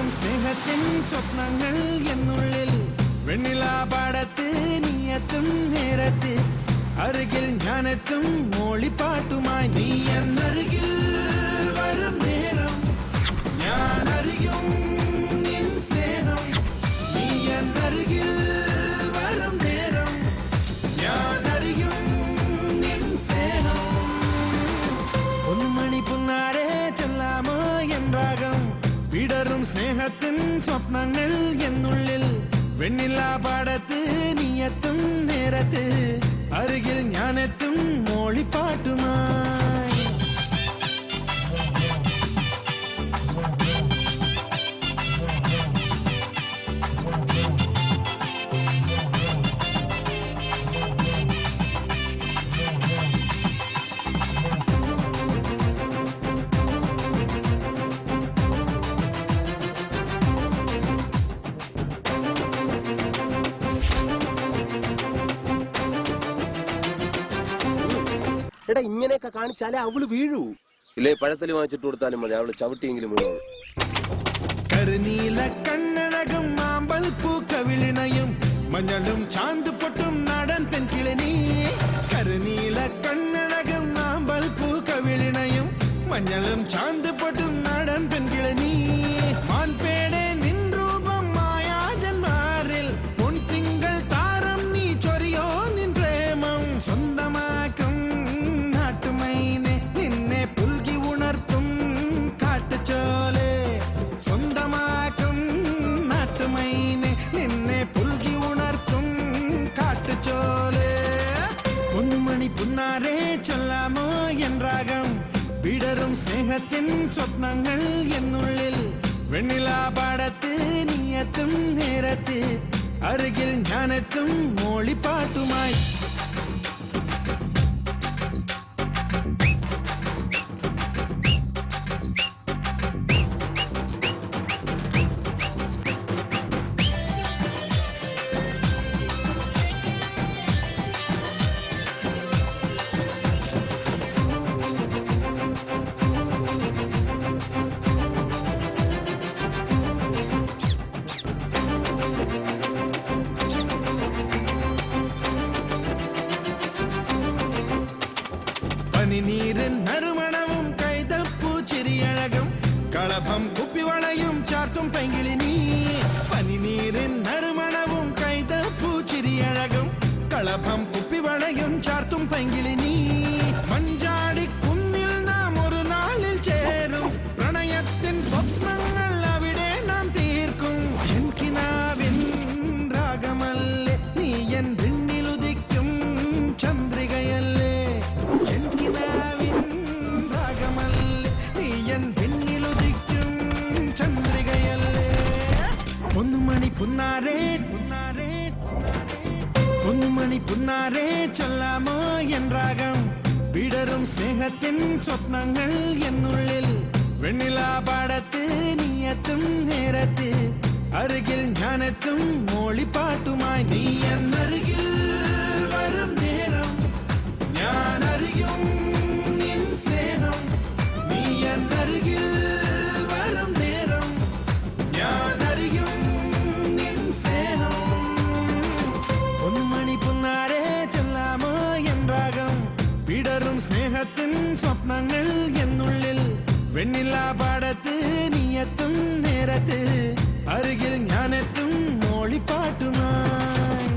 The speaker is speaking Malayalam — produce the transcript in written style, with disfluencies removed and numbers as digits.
വിടരും സ്നേഹത്തിൻ സ്വപ്നങ്ങൾ എന്നുള്ളിൽ വെണ്ണിലാ പാടത്ത് നീയെത്തും നേരത്ത് അരികിൽ ഞാനെത്തും മോളിപ്പാട്ടുമായി നീ എന്നരികിൽ വരും നേരം ഞാൻ അറിയും നിൻ സ്നേഹം നീ എന്നരികിൽ വരും നേരം ഞാൻ അറിയും നിൻ സ്നേഹം ഒന്നുമണി പുന്നാരെ ചെല്ലാമോ എൻ രാഗം വിടരും സ്നേഹത്തിൻ സ്വപ്നങ്ങൾ എന്നുള്ളിൽ വെണ്ണിലാ പാടത്ത് നീയെത്തും നേരത്ത് അരികിൽ ഞാനെത്തും മോളിപ്പാട്ടുമായി എടാ ഇങ്ങനെയൊക്കെ കാണിച്ചാലേ അവള് വീഴൂ. ഇല്ലേ പഴത്തലി വാങ്ങിച്ചിട്ട് കൊടുത്താലും മതി, അവള് ചവിട്ടിയെങ്കിലും വീഴൂ. കരുനീല കണ്ണഴകും മാമ്പൽ പൂക്കവിളിണയും മഞ്ഞളും ചാന്ത് പൊട്ടും നാടൻ പെൺകിളി കരുനീല കണ്ണഴകും മാമ്പൽ പൂക്കവിളിണയും മഞ്ഞളും ചാന്ത് പൊട്ടും നാടൻ പെൺകിളി മാൻപേടെ നിൻ രൂപം മായാജന്മാരിൽ പൊൻതിങ്കൾ താരം നീ ചൊരിയോ നിൻ പ്രേമം സ്വന്തമാക്കും നിന്നെ പുൽകി ഉണർത്തും കാട്ടുചോലെ സ്വന്തമാക്കും നാട്ടുമൈനെ നിന്നെ പുൽകി ഉണർത്തും കാട്ടുചോലെ പൊന്നുമണി പുന്നാരെ ചൊല്ലാമോ എൻ രാഗം വിടരും സ്നേഹത്തിൻ സ്വപ്നങ്ങൾ എന്നുള്ളിൽ വെണ്ണിലാ പാടത്ത് നീയെത്തും നേരത്ത് അരികിൽ ഞാനെത്തും മോളിപ്പാട്ടുമായി പനിനീരൻ നറുമണവും കൈതപ്പൂ ചിരിയഴകും കളഭം കുപ്പിവളയും ചാർത്തും പെങ്കിളി നീ പനിനീരൻ നറുമണവും കൈതപ്പൂ ചിരിയഴകും കളഭം കുപ്പിവളയും ചാർത്തും പെങ്കിളി നീ മഞ്ചാടി കുന്നിൽ നാം ഒരു നാളിൽ ചേരും പ്രണയത്തിൻ സ്വപ്നങ്ങൾ അവിടെ നാം തീർക്കും എനിക്കിനാവിൻ രാഗമല്ലേ നീ എൻ വിണ്ണിലുദിക്കും ചന്ദ്രികയല്ലേ പൊന്നുമണി പുന്നാരെ പുന്നാരെ പൊന്നുമണി പുന്നാരെ ചൊല്ലാമോ എൻ രാഗം വിടരും സ്നേഹത്തിൻ സ്വപ്നങ്ങൾ എന്നുള്ളിൽ വെണ്ണിലാ പാടത്ത് നീയെത്തും നേരത്ത് അരികിൽ ഞാനെത്തും മോളിപ്പാട്ടുമായി നീ എന്നരികിൽ വരും നേരം ഞാൻ അറിയും നിൻ സ്നേഹം നീ എന്നരികിൽ വരും നേരം ഞാൻ അറിയും നിൻ സ്നേഹം ഒന്നുമണി പുന്നാരെ ചൊല്ലാമോ എൻ രാഗം വിടരും സ്നേഹത്തിൻ സ്വപ്നങ്ങൾ എന്നുള്ളിൽ വെണ്ണിലാ പാടത്ത് നീയെത്തും നേരത്ത് അരികിൽ ഞാനെത്തും മോളിപ്പാട്ടുമായി